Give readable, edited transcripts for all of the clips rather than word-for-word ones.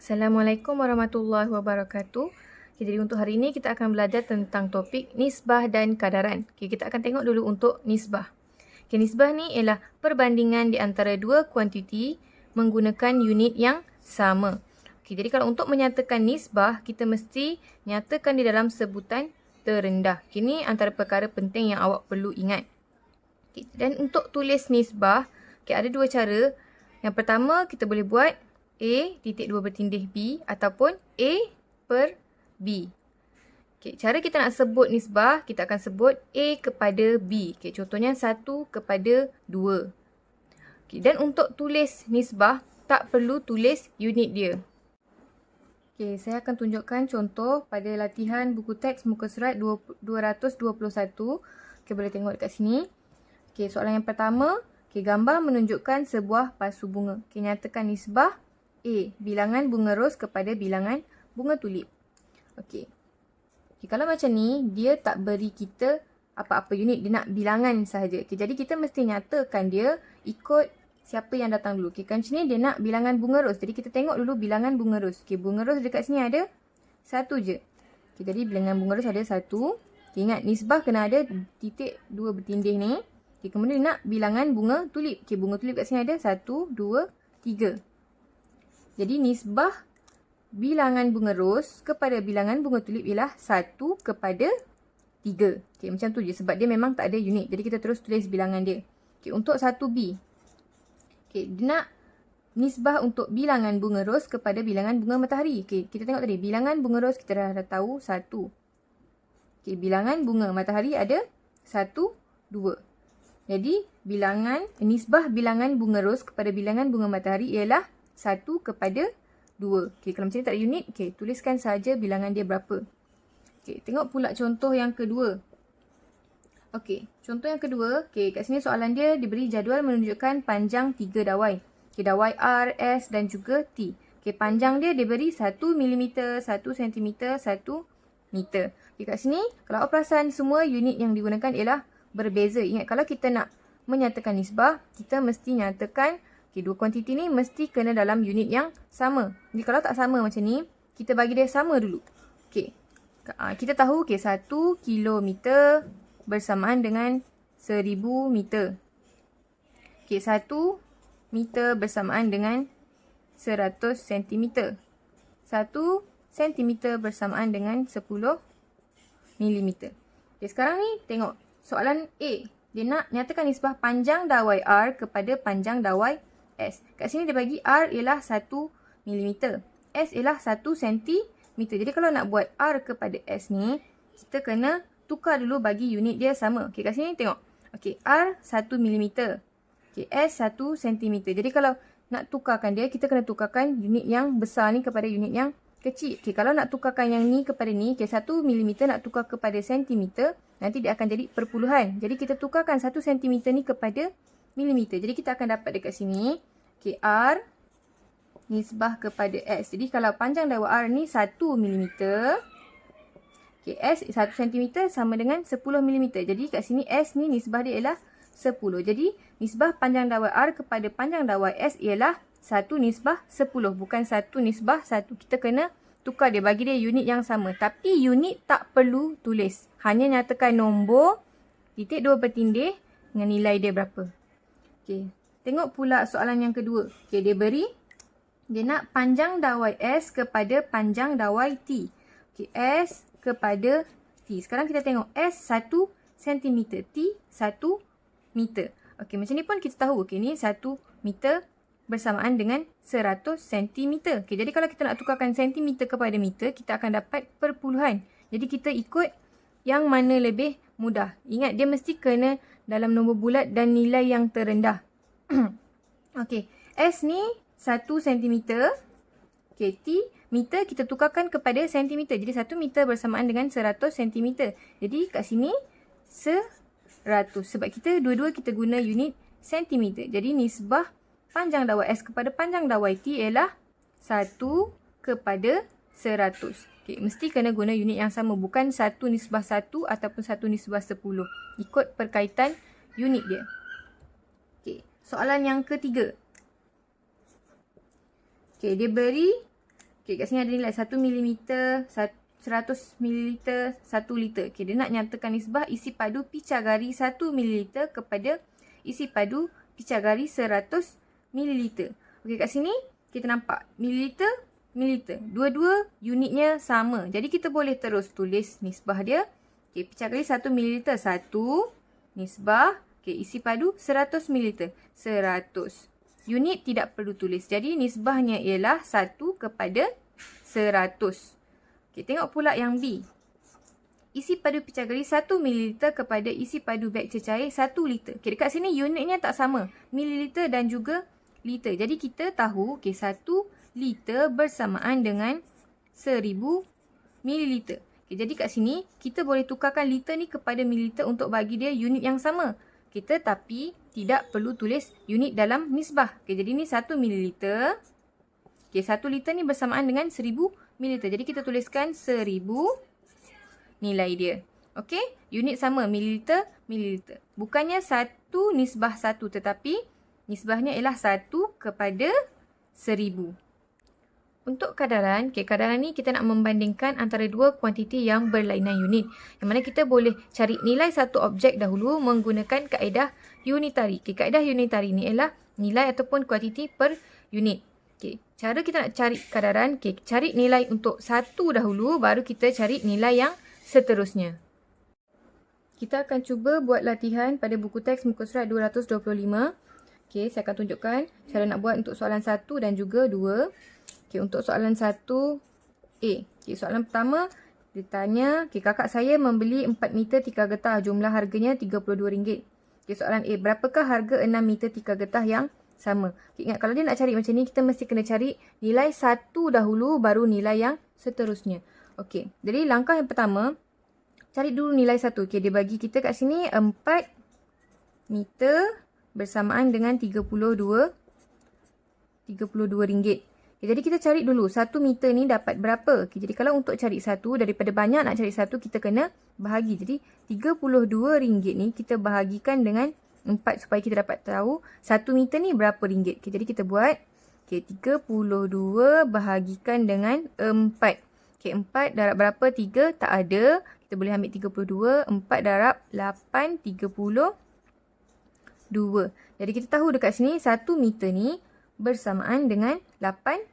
Assalamualaikum warahmatullahi wabarakatuh. Jadi untuk hari ini kita akan belajar tentang topik nisbah dan kadaran. Kita akan tengok dulu untuk nisbah. Nisbah ni ialah perbandingan di antara dua kuantiti menggunakan unit yang sama. Jadi kalau untuk menyatakan nisbah, kita mesti nyatakan di dalam sebutan terendah. Ini antara perkara penting yang awak perlu ingat. Dan untuk tulis nisbah, ada dua cara. Yang pertama, kita boleh buat A titik 2 bertindih B ataupun A per B. Cara kita nak sebut nisbah, kita akan sebut A kepada B. Contohnya 1 kepada 2. Dan untuk tulis nisbah, tak perlu tulis unit dia. Saya akan tunjukkan contoh pada latihan buku teks muka surat 221. Boleh tengok dekat sini. Soalan yang pertama, gambar menunjukkan sebuah pasu bunga. Nyatakan nisbah A, bilangan bunga ros kepada bilangan bunga tulip. Kalau macam ni, dia tak beri kita apa-apa unit, dia nak bilangan sahaja. Jadi kita mesti nyatakan dia ikut siapa yang datang dulu. Kan macam ni dia nak bilangan bunga ros. Jadi kita tengok dulu bilangan bunga ros. Bunga ros dekat sini ada satu je. Jadi bilangan bunga ros ada satu. Ingat nisbah kena ada titik 2 bertindih ni. Kemudian dia nak bilangan bunga tulip. Bunga tulip kat sini ada 1, 2, 3. Jadi nisbah bilangan bunga ros kepada bilangan bunga tulip ialah 1 kepada 3. Macam tu je sebab dia memang tak ada unit. Jadi kita terus tulis bilangan dia. Untuk 1B. Dia nak nisbah untuk bilangan bunga ros kepada bilangan bunga matahari. Kita tengok tadi. Bilangan bunga ros kita dah tahu 1. Bilangan bunga matahari ada 1, 2. Jadi nisbah bilangan bunga ros kepada bilangan bunga matahari ialah 1 kepada 2. Kalau macam ni tak ada unit, tuliskan saja bilangan dia berapa. Tengok pula contoh yang kedua. Contoh yang kedua, kat sini soalan dia diberi jadual menunjukkan panjang 3 dawai. Dawai R, S dan juga T. Panjang dia diberi 1 mm, 1 cm, 1 meter. Kat sini, kalau awak perasan semua unit yang digunakan ialah berbeza. Ingat, kalau kita nak menyatakan nisbah, kita mesti nyatakan dua kuantiti ni mesti kena dalam unit yang sama. Jadi kalau tak sama macam ni, kita bagi dia sama dulu. Kita tahu 1 kilometer bersamaan dengan 1000 meter. 1 meter bersamaan dengan 100 cm. 1 cm bersamaan dengan 10 mm. Sekarang ni tengok soalan A. Dia nak nyatakan nisbah panjang dawai R kepada panjang dawai S. Kat sini dia bagi R ialah 1 mm. S ialah 1 cm. Jadi kalau nak buat R kepada S ni, kita kena tukar dulu bagi unit dia sama. Kat sini tengok. R 1 mm. S 1 cm. Jadi kalau nak tukarkan dia, kita kena tukarkan unit yang besar ni kepada unit yang kecil. Kalau nak tukarkan yang ni kepada ni, 1 mm nak tukar kepada cm, nanti dia akan jadi perpuluhan. Jadi kita tukarkan 1 cm ni kepada milimeter. Jadi kita akan dapat dekat sini, R nisbah kepada S. Jadi kalau panjang dawai R ni 1 mm, S 1 cm sama dengan 10 mm. Jadi kat sini S ni nisbah dia ialah 10. Jadi nisbah panjang dawai R kepada panjang dawai S ialah 1 nisbah 10. Bukan 1 nisbah 1. Kita kena tukar dia, bagi dia unit yang sama. Tapi unit tak perlu tulis. Hanya nyatakan nombor, titik 2 bertindih dengan nilai dia berapa. Tengok pula soalan yang kedua. Dia nak panjang dawai S kepada panjang dawai T. S kepada T. Sekarang kita tengok S 1 cm, T 1 meter. Macam ni pun kita tahu. Ni 1 meter bersamaan dengan 100 cm. Jadi kalau kita nak tukarkan cm kepada meter, kita akan dapat perpuluhan. Jadi kita ikut yang mana lebih mudah. Ingat, dia mesti kena dalam nombor bulat dan nilai yang terendah. S ni 1 cm. T meter kita tukarkan kepada cm. Jadi 1 meter bersamaan dengan 100 cm. Jadi kat sini 100. Sebab kita dua-dua kita guna unit cm. Jadi nisbah panjang dawai S kepada panjang dawai T ialah 1 kepada 100. Mesti kena guna unit yang sama. Bukan 1 nisbah 1 ataupun 1 nisbah 10. Ikut perkaitan unit dia. Soalan yang ketiga. Dia beri Okay, kat sini ada nilai 1 mm, 100 ml, 1 liter. Okay, dia nak nyatakan nisbah isi padu picagari 1 ml kepada isi padu picagari 100 ml. Okay, kat sini kita nampak mililiter, mililiter. Dua-dua unitnya sama. Jadi kita boleh terus tulis nisbah dia. Okay, picagari 1 ml, 1 nisbah. Okay, isi padu 100 ml, 100. Unit tidak perlu tulis. Jadi nisbahnya ialah 1 kepada 100. Okay, tengok pula yang B. Isi padu picagari 1 ml kepada isi padu beg cecair 1 liter. Okay, dekat sini unitnya tak sama. Mililiter dan juga liter. Jadi kita tahu okay, 1 liter bersamaan dengan 1000 mililiter. Okay, jadi kat sini kita boleh tukarkan liter ni kepada mililiter untuk bagi dia unit yang sama. Kita tapi tidak perlu tulis unit dalam nisbah. Okay, jadi ni 1 mililiter. Okay, 1 liter ni bersamaan dengan 1000 mililiter. Jadi kita tuliskan 1000 nilai dia. Okay, unit sama mililiter, mililiter. Bukannya 1 nisbah 1 tetapi nisbahnya ialah 1 kepada 1000. Untuk kadaran, okay, kadaran ni kita nak membandingkan antara dua kuantiti yang berlainan unit. Yang mana kita boleh cari nilai satu objek dahulu menggunakan kaedah unitari. Okay, kaedah unitari ni ialah nilai ataupun kuantiti per unit. Okay, cara kita nak cari kadaran, okay, cari nilai untuk satu dahulu baru kita cari nilai yang seterusnya. Kita akan cuba buat latihan pada buku teks muka surat 225. Okay, saya akan tunjukkan cara nak buat untuk soalan 1 dan juga 2. Okay, untuk soalan 1A. Okay, soalan pertama, dia tanya, okay, kakak saya membeli 4 meter tikar getah. Jumlah harganya RM32. Okay, soalan A. Berapakah harga 6 meter tikar getah yang sama? Okay, ingat, kalau dia nak cari macam ni, kita mesti kena cari nilai 1 dahulu, baru nilai yang seterusnya. Okay, jadi langkah yang pertama, cari dulu nilai 1. Okay, dia bagi kita kat sini 4 meter bersamaan dengan RM32. Okay, jadi kita cari dulu 1 meter ni dapat berapa. Okay, jadi kalau untuk cari 1, daripada banyak nak cari 1, kita kena bahagi. Jadi RM32 ni kita bahagikan dengan 4 supaya kita dapat tahu 1 meter ni berapa ringgit. Okay, jadi kita buat okay, 32 bahagikan dengan 4. Okay, 4 darab berapa? 3 tak ada. Kita boleh ambil 32. 4 darab 8, 32. Jadi kita tahu dekat sini 1 meter ni bersamaan dengan RM8.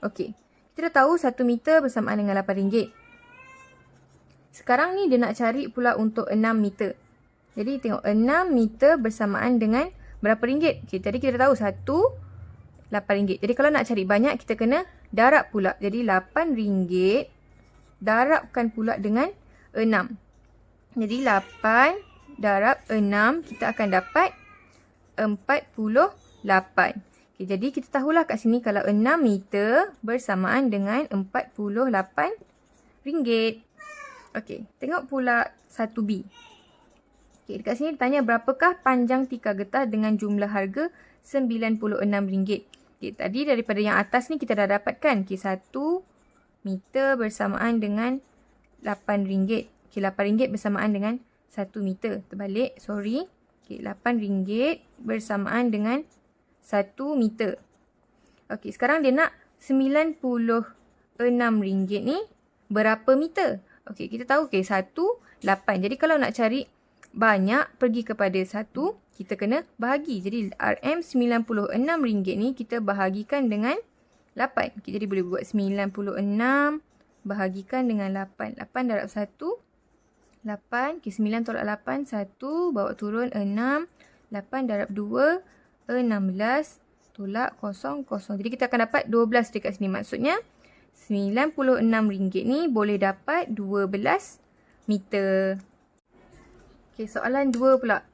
Okey. Kita dah tahu 1 meter bersamaan dengan RM8. Sekarang ni dia nak cari pula untuk 6 meter. Jadi tengok 6 meter bersamaan dengan berapa ringgit? Okey, tadi kita dah tahu 1 RM8. Jadi kalau nak cari banyak kita kena darab pula. Jadi RM8 darabkan pula dengan 6. Jadi 8 darab 6 kita akan dapat 48. Okay, jadi kita tahulah kat sini kalau 6 meter bersamaan dengan RM48. Okey, tengok pula 1B. Okey, dekat sini ditanya berapakah panjang tikar getah dengan jumlah harga RM96. Okey, tadi daripada yang atas ni kita dah dapatkan. Okey, 1 meter bersamaan dengan RM8. Okey, RM8 bersamaan dengan 1 meter. Terbalik, sorry. Okay, RM8 bersamaan dengan 1 meter. Okey, sekarang dia nak RM96 ni berapa meter? Okey, kita tahu okay, 1, 8. Jadi kalau nak cari banyak pergi kepada 1, kita kena bahagi. Jadi RM96 ni kita bahagikan dengan 8. Okey, jadi boleh buat 96 bahagikan dengan 8. 8 darab 1. 8, okay, 9 tolak 8, 1, bawa turun 6, 8 darab 2, 16, tolak 0, 0. Jadi kita akan dapat 12 dekat sini. Maksudnya, RM96 ni boleh dapat 12 meter. Okay, soalan 2 pula.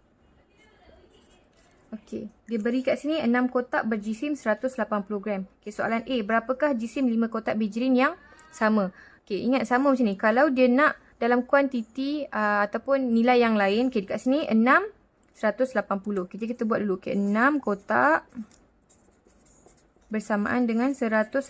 Okay, dia beri kat sini 6 kotak berjisim 180 gram. Okay, soalan A, berapakah jisim 5 kotak berjirim yang sama? Okay, ingat sama macam ni. Kalau dia nak dalam kuantiti ataupun nilai yang lain. Okay, dekat sini 6, 180. Okay, jadi kita buat dulu. Okay, 6 kotak bersamaan dengan 180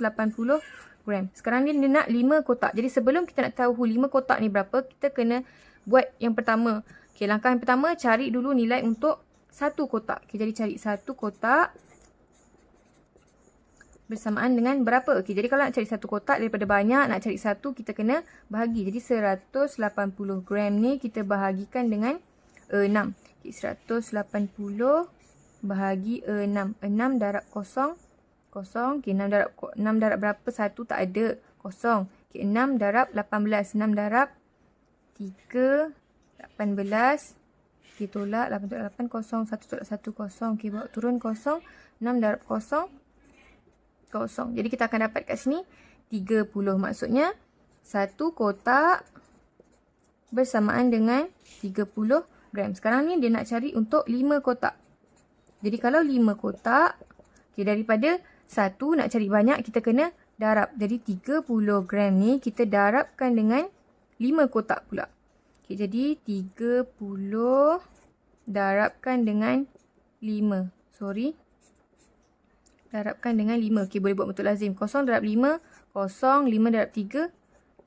gram. Sekarang ni dia nak 5 kotak. Jadi sebelum kita nak tahu 5 kotak ni berapa, kita kena buat yang pertama. Okay, langkah yang pertama, cari dulu nilai untuk 1 kotak. Okay, jadi cari 1 kotak bersamaan dengan berapa? Okey, jadi kalau nak cari satu kotak daripada banyak, nak cari satu, kita kena bahagi. Jadi 180 gram ni kita bahagikan dengan 6. Okey, 180 bahagi 6. 6 darab kosong. Kosong. Okey, 6 darab berapa? 1 tak ada. Kosong. Okey, 6 darab 18. 6 darab 3, 18. Okey, tolak 8 tolak 8, kosong. 1 tolak 1, kosong. Okey, bawa turun kosong. 6 darab kosong. Kosong. Jadi kita akan dapat kat sini 30. Maksudnya satu kotak bersamaan dengan 30 gram. Sekarang ni dia nak cari untuk 5 kotak. Jadi kalau 5 kotak, okay, daripada 1 nak cari banyak, kita kena darab. Jadi 30 gram ni kita darabkan dengan 5 kotak pula. Okay, jadi 30 darabkan dengan 5. Darabkan dengan 5. Okey, boleh buat bentuk lazim. 0 darab 5. 0. 5 darab 3.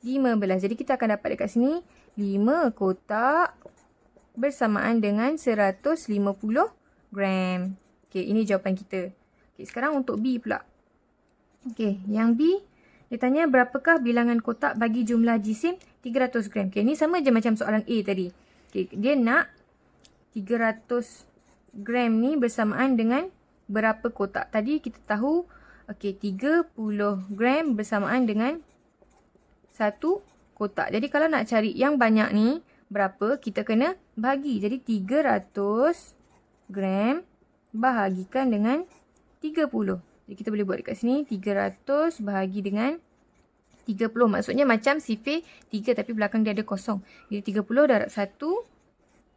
15. Jadi kita akan dapat dekat sini 5 kotak bersamaan dengan 150 gram. Okey, ini jawapan kita. Okey, sekarang untuk B pula. Okey, yang B, dia tanya berapakah bilangan kotak bagi jumlah jisim 300 gram. Okey, ini sama je macam soalan A tadi. Okey, dia nak 300 gram ni bersamaan dengan berapa kotak? Tadi kita tahu, okey, 30 gram bersamaan dengan 1 kotak. Jadi kalau nak cari yang banyak ni berapa, kita kena bagi. Jadi 300 gram bahagikan dengan 30. Jadi kita boleh buat dekat sini 300 bahagi dengan 30. Maksudnya macam sifir 3 tapi belakang dia ada kosong. Jadi 30 darab 1,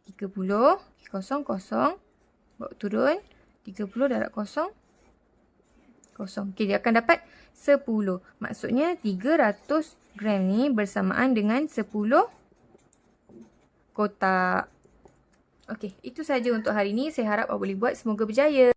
30, kosong, kosong. Bawa turun. 30 darab kosong. Kosong. Okey, dia akan dapat 10. Maksudnya 300 gram ni bersamaan dengan 10 kotak. Okey, itu saja untuk hari ini. Saya harap awak boleh buat. Semoga berjaya.